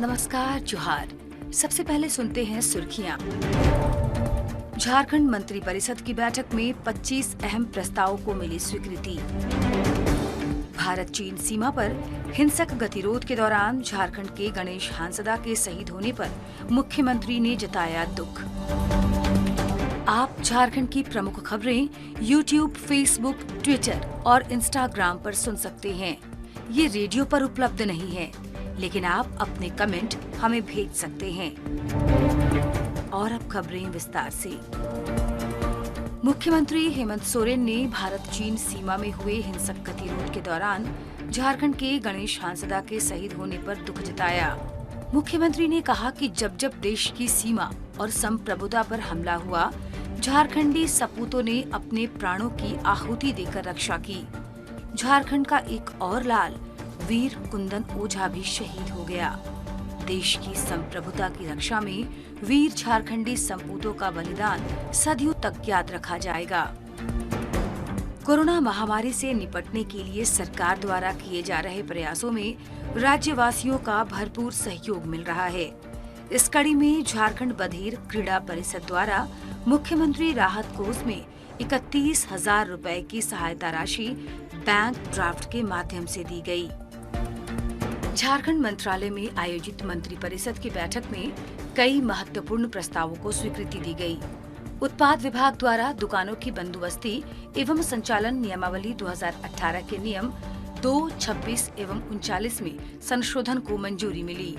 नमस्कार, जोहार। सबसे पहले सुनते हैं सुर्खियां। झारखंड मंत्रिपरिषद की बैठक में 25 अहम प्रस्तावों को मिली स्वीकृति। भारत चीन सीमा पर हिंसक गतिरोध के दौरान झारखंड के गणेश हांसदा के शहीद होने पर मुख्यमंत्री ने जताया दुख। आप झारखंड की प्रमुख खबरें यूट्यूब, फेसबुक, ट्विटर और इंस्टाग्राम पर सुन सकते हैं। ये रेडियो पर उपलब्ध नहीं है, लेकिन आप अपने कमेंट हमें भेज सकते हैं। और अब खबरें विस्तार से। मुख्यमंत्री हेमंत सोरेन ने भारत चीन सीमा में हुए हिंसक गतिरोध के दौरान झारखंड के गणेश हांसदा के शहीद होने पर दुख जताया। मुख्यमंत्री ने कहा कि जब जब देश की सीमा और संप्रभुता पर हमला हुआ, झारखंडी सपूतों ने अपने प्राणों की आहुति देकर रक्षा की। झारखंड का एक और लाल वीर कुंदन ओझा भी शहीद हो गया। देश की संप्रभुता की रक्षा में वीर झारखंडी सपूतों का बलिदान सदियों तक याद रखा जाएगा। कोरोना महामारी से निपटने के लिए सरकार द्वारा किए जा रहे प्रयासों में राज्यवासियों का भरपूर सहयोग मिल रहा है। इस कड़ी में झारखंड बधिर क्रीड़ा परिषद द्वारा मुख्यमंत्री राहत कोष में 31,000 रुपए की सहायता राशि बैंक ड्राफ्ट के माध्यम से दी गई। झारखंड मंत्रालय में आयोजित मंत्रिपरिषद की बैठक में कई महत्वपूर्ण प्रस्तावों को स्वीकृति दी गई। उत्पाद विभाग द्वारा दुकानों की बंदोबस्ती एवं संचालन नियमावली 2018 के नियम 2, 26 एवं 39 में संशोधन को मंजूरी मिली।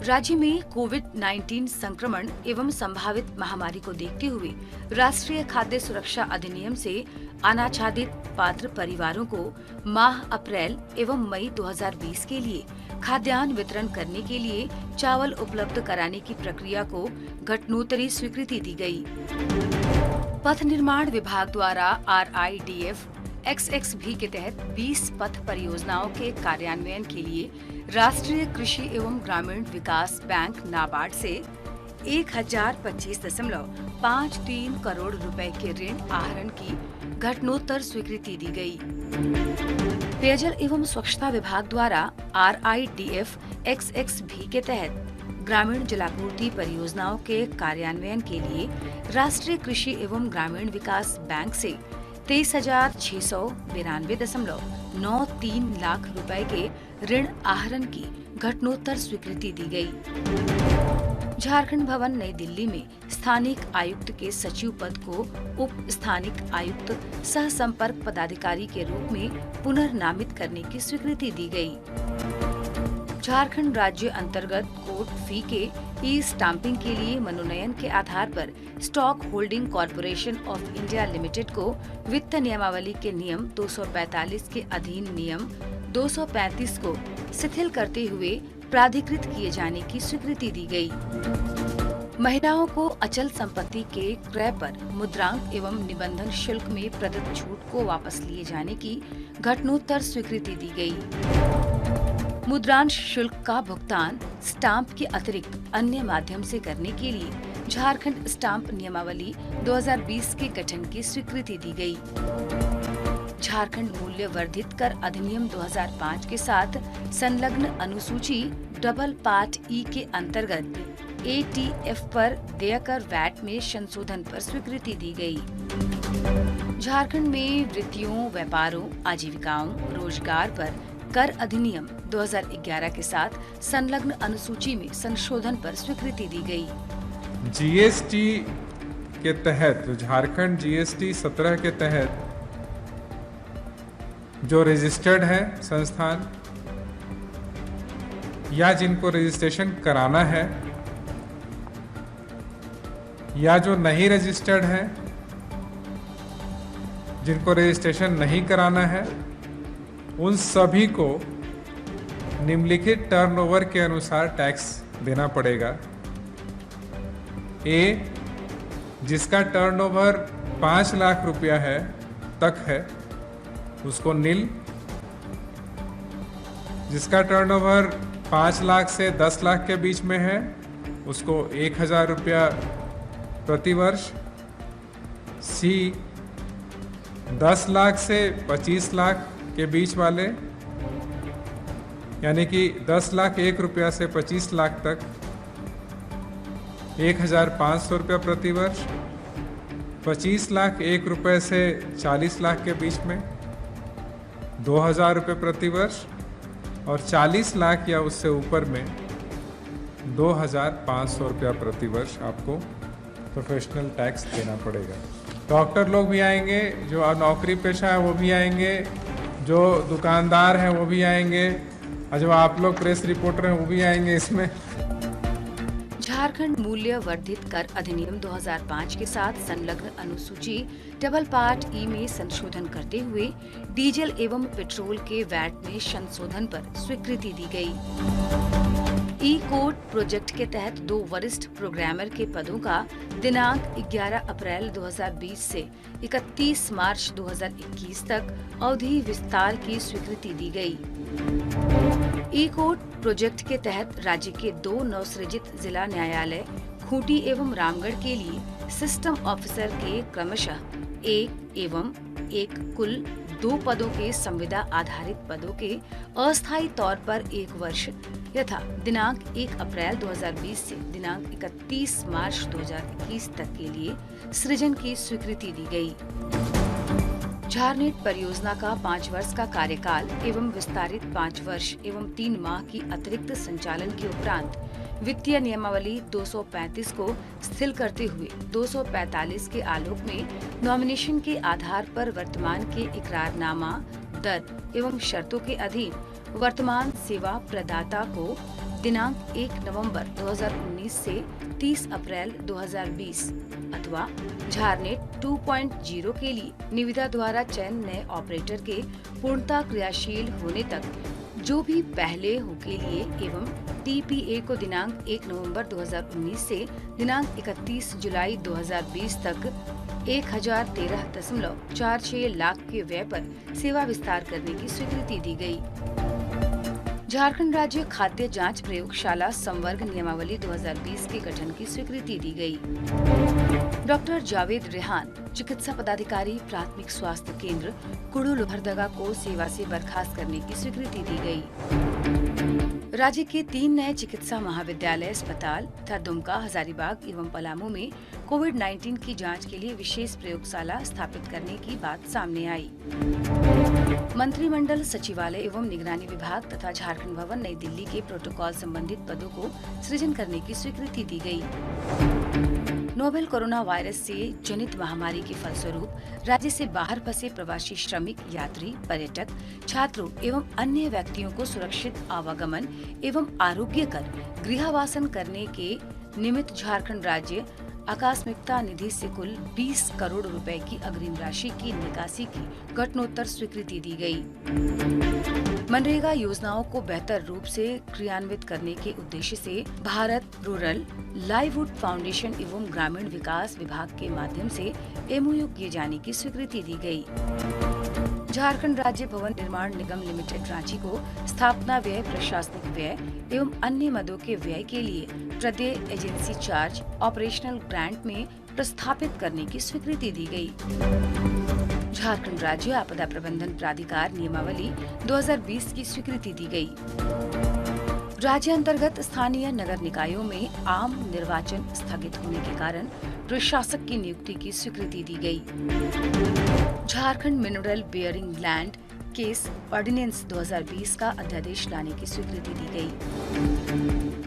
राज्य में कोविड-19 संक्रमण एवं संभावित महामारी को देखते हुए राष्ट्रीय खाद्य सुरक्षा अधिनियम से अनाच्छादित पात्र परिवारों को माह अप्रैल एवं मई 2020 के लिए खाद्यान्न वितरण करने के लिए चावल उपलब्ध कराने की प्रक्रिया को घटनोत्तरी स्वीकृति दी गई। पथ निर्माण विभाग द्वारा RIDF XXV के तहत 20 पथ परियोजनाओं के कार्यान्वयन के लिए राष्ट्रीय कृषि एवं ग्रामीण विकास बैंक नाबार्ड से 1025.53 करोड़ रुपए के ऋण आहरण की घटनोत्तर स्वीकृति दी गई। पेयजल एवं स्वच्छता विभाग द्वारा RIDF XXV के तहत ग्रामीण जलापूर्ति परियोजनाओं के कार्यान्वयन के लिए राष्ट्रीय कृषि एवं ग्रामीण विकास बैंक से 23,692.93 लाख रुपए के ऋण आहरण की घटनोत्तर स्वीकृति दी गई। झारखंड भवन नई दिल्ली में स्थानिक आयुक्त के सचिव पद को उप स्थानिक आयुक्त सह संपर्क पदाधिकारी के रूप में पुनर्नामित करने की स्वीकृति दी गई। झारखंड राज्य अंतर्गत कोर्ट फी के ई-स्टाम्पिंग के लिए मनोनयन के आधार पर stock holding corporation of India limited को वित्त नियमावली के नियम 245 के अधीन नियम 235 को शिथिल करते हुए प्राधिकृत किए जाने की स्वीकृति दी गई। महिलाओं को अचल संपत्ति के क्रय पर मुद्रांक एवं निबंधन शुल्क में प्रदत्त छूट को वापस लिए जाने की घटनोत्तर स्वीकृति दी गई। मुद्रांक शुल्क का भुगतान स्टाम्प के अतिरिक्त अन्य माध्यम से करने के लिए झारखंड स्टाम्प नियमावली 2020 के गठन की स्वीकृति दी गई। झारखंड मूल्य वर्धित कर अधिनियम 2005 के साथ संलग्न अनुसूची डबल पार्ट ई के अंतर्गत ATF पर देय कर वैट में संशोधन पर स्वीकृति दी गई। झारखंड में वृत्तियों, व्यापारों, आजीविकाओं, रोजगार पर कर अधिनियम 2011 के साथ संलग्न अनुसूची में संशोधन पर स्वीकृति दी गई। GST के तहत झारखंड GST 17 के तहत जो रजिस्टर्ड है संस्थान या जिनको रजिस्ट्रेशन कराना है या जो नहीं रजिस्टर्ड है, जिनको रजिस्ट्रेशन नहीं कराना है, उन सभी को निम्नलिखित टर्नओवर के अनुसार टैक्स देना पड़ेगा। A, जिसका टर्नओवर 5 लाख रुपया है तक है उसको नील, जिसका टर्नओवर 5 लाख से 10 लाख के बीच में है उसको 1,000 रुपया प्रति वर्ष। C, 10 लाख से 25 लाख के बीच वाले यानी कि 10 लाख 1 रुपया से 25 लाख तक 1,500 रुपया प्रति वर्ष, 25 लाख 1 रुपये से 40 लाख के बीच में 2,000 रुपये प्रति वर्ष, और 40 लाख या उससे ऊपर में 2,500 रुपया प्रति वर्ष आपको प्रोफेशनल टैक्स देना पड़ेगा। डॉक्टर लोग भी आएंगे, जो नौकरी पेशा है वो भी आएंगे, जो दुकानदार हैं वो भी आएंगे, और जो आप लोग प्रेस रिपोर्टर हैं वो भी आएंगे इसमें। झारखंड मूल्य वर्धित कर अधिनियम 2005 के साथ संलग्न अनुसूची डबल पार्ट ई में संशोधन करते हुए डीजल एवं पेट्रोल के वैट में संशोधन पर स्वीकृति दी गई। ई कोड प्रोजेक्ट के तहत 2 वरिष्ठ प्रोग्रामर के पदों का दिनांक 11 अप्रैल 2020 से 31 मार्च 2021 तक अवधि विस्तार की स्वीकृति दी गई। ई कोड प्रोजेक्ट के तहत राज्य के 2 नवसृजित जिला न्यायालय खूंटी एवं रामगढ़ के लिए सिस्टम ऑफिसर के क्रमशः 1 एवं 1 कुल 2 पदों के संविदा आधारित पदों के अस्थायी तौर पर 1 वर्ष यथा दिनांक 1 अप्रैल 2020 से दिनांक 31 मार्च 2021 तक के लिए सृजन की स्वीकृति दी गई। झारनेट परियोजना का 5 वर्ष का कार्यकाल एवं विस्तारित 5 वर्ष एवं 3 माह की अतिरिक्त संचालन के उपरांत वित्तीय नियमावली 235 को शिथिल करते हुए 245 के आलोक में नॉमिनेशन के आधार पर वर्तमान के इकरारनामा दर एवं शर्तों के अधीन वर्तमान सेवा प्रदाता को दिनांक 1 नवंबर 2019 से 30 अप्रैल 2020 अथवा झारनेट 2.0 के लिए निविदा द्वारा चयन नए ऑपरेटर के पूर्णतः क्रियाशील होने तक जो भी पहले हो के लिए एवं टीपीए को दिनांक 1 नवंबर 2019 से दिनांक 31 जुलाई 2020 तक 1013.46 लाख के व्यय पर सेवा विस्तार करने की स्वीकृति दी गई। झारखंड राज्य खाद्य जांच प्रयोगशाला संवर्ग नियमावली 2020 के गठन की स्वीकृति दी गई। डॉक्टर जावेद रेहान चिकित्सा पदाधिकारी प्राथमिक स्वास्थ्य केंद्र कुड़ू लोहरदगा को सेवा से बर्खास्त करने की स्वीकृति दी गई। राज्य के 3 नए चिकित्सा महाविद्यालय अस्पताल तथा दुमका, हजारीबाग एवं पलामू में कोविड-19 की जांच के लिए विशेष प्रयोगशाला स्थापित करने की बात सामने आई। मंत्रिमंडल सचिवालय एवं निगरानी विभाग तथा झारखंड भवन नई दिल्ली के प्रोटोकॉल संबंधित पदों को सृजन करने की स्वीकृति दी गई। नोवेल कोरोना वायरस से जनित महामारी के फलस्वरूप राज्य से बाहर फंसे प्रवासी श्रमिक, यात्री, पर्यटक, छात्रों एवं अन्य व्यक्तियों को सुरक्षित आवागमन एवं आरोग्यकर गृहवासन करने के निमित्त झारखंड राज्य आकस्मिकता निधि से कुल 20 करोड़ रुपए की अग्रिम राशि की निकासी की घटनोत्तर स्वीकृति दी गई। मनरेगा योजनाओं को बेहतर रूप से क्रियान्वित करने के उद्देश्य से भारत रूरल लाइवलीहुड फाउंडेशन एवं ग्रामीण विकास विभाग के माध्यम से एमओयू किए जाने की स्वीकृति दी गई। झारखंड राज्य भवन निर्माण निगम लिमिटेड रांची को स्थापना व्यय, प्रशासनिक व्यय एवं अन्य मदों के व्यय के लिए प्रदेय एजेंसी चार्ज ऑपरेशनल ग्रांट में प्रस्थापित करने की स्वीकृति दी गई। झारखंड राज्य आपदा प्रबंधन प्राधिकार नियमावली 2020 की स्वीकृति दी गई। राज्य अंतर्गत स्थानीय नगर निकायों में आम निर्वाचन स्थगित होने के कारण प्रशासक की नियुक्ति की स्वीकृति दी गई। Jharkhand mineral bearing land case ordinance 2020 का अध्यादेश लाने की स्वीकृति दी गई।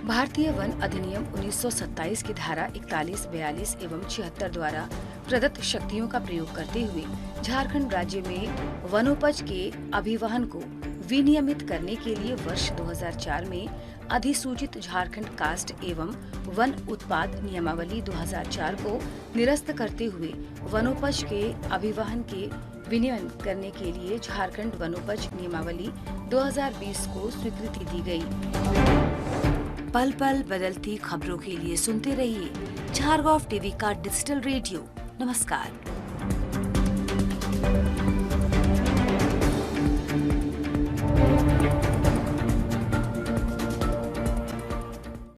भारतीय वन अधिनियम 1927 की धारा 41, 42 एवं 76 द्वारा प्रदत्त शक्तियों का प्रयोग करते हुए झारखंड राज्य में वनोपज के अभिवहन को विनियमित करने के लिए वर्ष 2004 में अधिसूचित झारखंड काष्ठ एवं वन उत्पाद नियमावली 2004 को निरस्त करते हुए वनोपज के अभिवहन के विनियमन करने के लिए झारखंड वनोपज नियमावली 2020 को स्वीकृति दी गई। पल पल बदलती खबरों के लिए सुनते रहिए झारगॉव टीवी का डिजिटल रेडियो। नमस्कार।